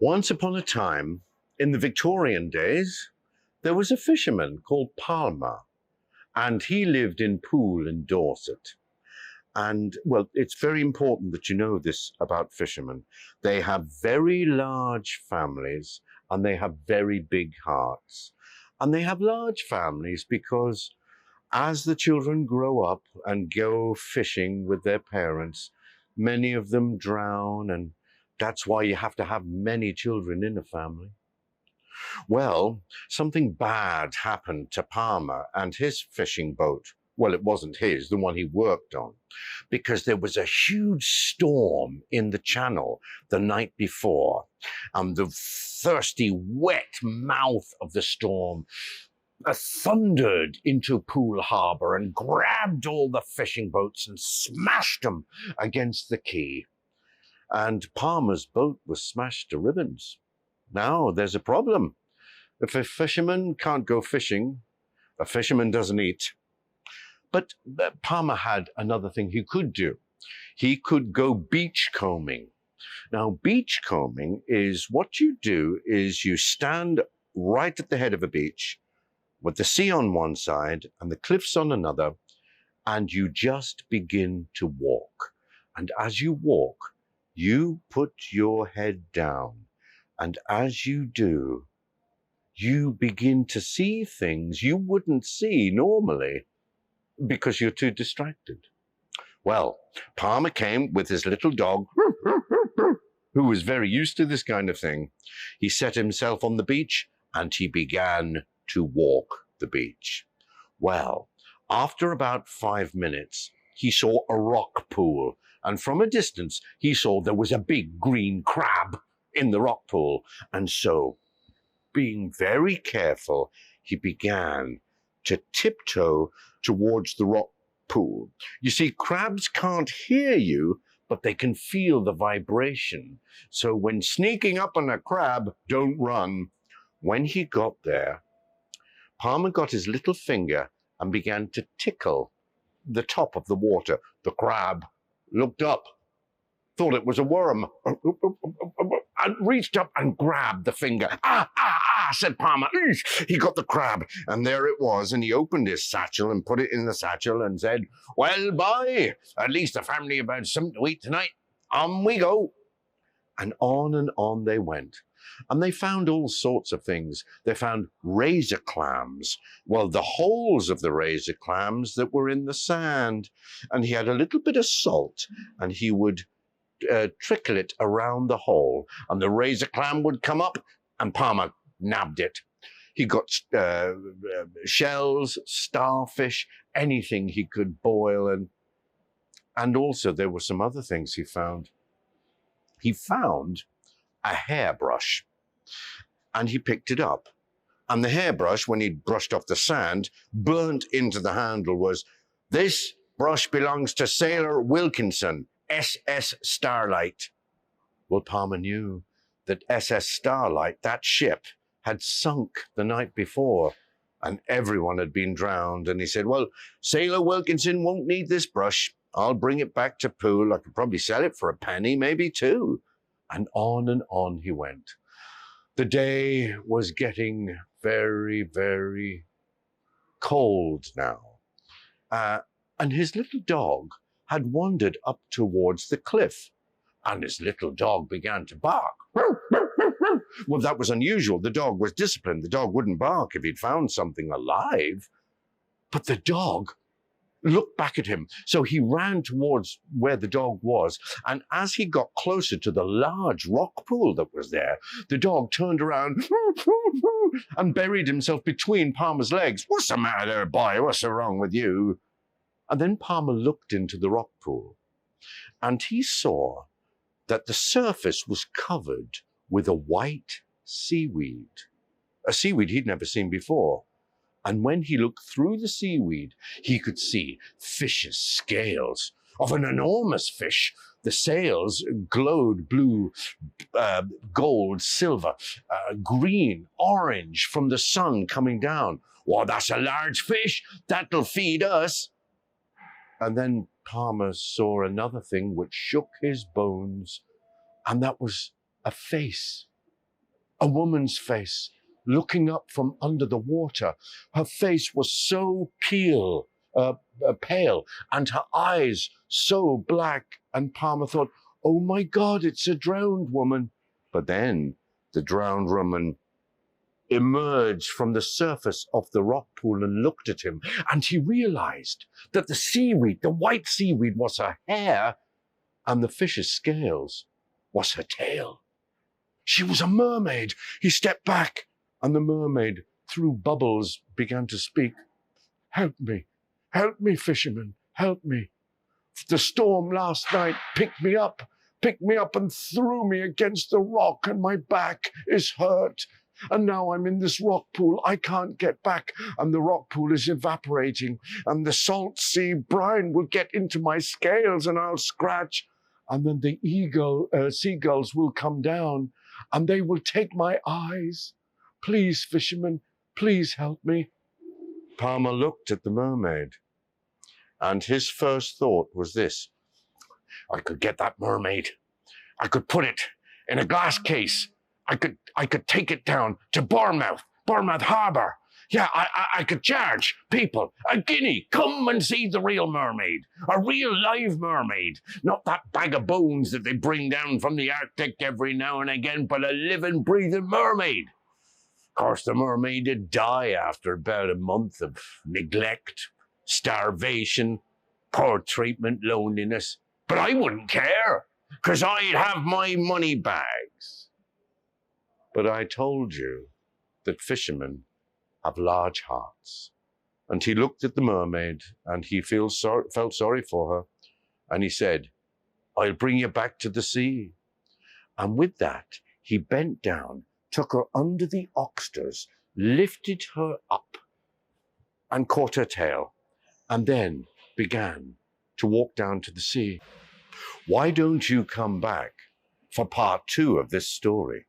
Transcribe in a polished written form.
Once upon a time, in the Victorian days, there was a fisherman called Palmer, and he lived in Poole in Dorset. And, well, it's very important that you know this about fishermen. They have very large families, and they have very big hearts. And they have large families because as the children grow up and go fishing with their parents, many of them drown, and that's why you have to have many children in a family. Well, something bad happened to Palmer and his fishing boat. Well, it wasn't his, the one he worked on, because there was a huge storm in the channel the night before, and the thirsty, wet mouth of the storm thundered into Poole Harbour and grabbed all the fishing boats and smashed them against the quay. And Palmer's boat was smashed to ribbons. Now there's a problem. If a fisherman can't go fishing, a fisherman doesn't eat. But Palmer had another thing he could do. He could go beachcombing. Now, beachcombing is what you do is you stand right at the head of a beach with the sea on one side and the cliffs on another, and you just begin to walk. And as you walk, you put your head down. And as you do, you begin to see things you wouldn't see normally because you're too distracted. Well, Palmer came with his little dog, who was very used to this kind of thing. He set himself on the beach and he began to walk the beach. Well, after about 5 minutes, he saw a rock pool, and from a distance, he saw there was a big green crab in the rock pool. And so, being very careful, he began to tiptoe towards the rock pool. You see, crabs can't hear you, but they can feel the vibration. So when sneaking up on a crab, don't run. When he got there, Palmer got his little finger and began to tickle the top of the water. The crab looked up, thought it was a worm, and reached up and grabbed the finger. Ah, ah, ah, said Palmer. He got the crab, and there it was, and he opened his satchel and put it in the satchel and said, "Well, boy, at least the family have had something to eat tonight. On we go." And on they went. And they found all sorts of things. They found razor clams. Well, the holes of the razor clams that were in the sand. And he had a little bit of salt, and he would trickle it around the hole. And the razor clam would come up, and Palmer nabbed it. He got shells, starfish, anything he could boil. And also there were some other things he found. He found a hairbrush, and he picked it up. And the hairbrush, when he'd brushed off the sand, burnt into the handle was, "This brush belongs to Sailor Wilkinson, SS Starlight." Well, Palmer knew that SS Starlight, that ship, had sunk the night before, and everyone had been drowned. And he said, "Well, Sailor Wilkinson won't need this brush. I'll bring it back to Poole. I could probably sell it for a penny, maybe two." And on he went. The day was getting very, very cold now. And his little dog had wandered up towards the cliff. And his little dog began to bark. Well, that was unusual. The dog was disciplined. The dog wouldn't bark if he'd found something alive. But the dog looked back at him. So he ran towards where the dog was. And as he got closer to the large rock pool that was there, the dog turned around and buried himself between Palmer's legs. "What's the matter there, boy? What's so wrong with you?" And then Palmer looked into the rock pool, and he saw that the surface was covered with a white seaweed, a seaweed he'd never seen before. And when he looked through the seaweed, he could see fish's scales of an enormous fish. The scales glowed blue, gold, silver, green, orange from the sun coming down. "Well, that's a large fish. That'll feed us." And then Palmer saw another thing which shook his bones, and that was a face. a woman's face looking up from under the water. Her face was so pale, and her eyes so black. And Palmer thought, oh my God, it's a drowned woman. But then the drowned woman emerged from the surface of the rock pool and looked at him. And he realized that the seaweed, the white seaweed, was her hair, and the fish's scales was her tail. She was a mermaid. He stepped back, and the mermaid, through bubbles, began to speak. Help me, fisherman, help me. The storm last night picked me up and threw me against the rock, and my back is hurt. And now I'm in this rock pool. I can't get back, and the rock pool is evaporating, and the salt sea brine will get into my scales, and I'll scratch. And then the seagulls will come down, and they will take my eyes. Please, fisherman, please help me. Palmer looked at the mermaid, and his first thought was this: I could get that mermaid. I could put it in a glass case. I could take it down to Bournemouth Harbour. Yeah, I could charge people a guinea. Come and see the real mermaid, a real live mermaid. Not that bag of bones that they bring down from the Arctic every now and again, but a living, breathing mermaid. Of course, the mermaid did die after about a month of neglect, starvation, poor treatment, loneliness. But I wouldn't care, because I'd have my money bags. But I told you that fishermen have large hearts. And he looked at the mermaid, and he felt sorry for her. And he said, I'll bring you back to the sea. And with that, he bent down, took her under the oxters, lifted her up, and caught her tail, and then began to walk down to the sea. Why don't you come back for part 2 of this story?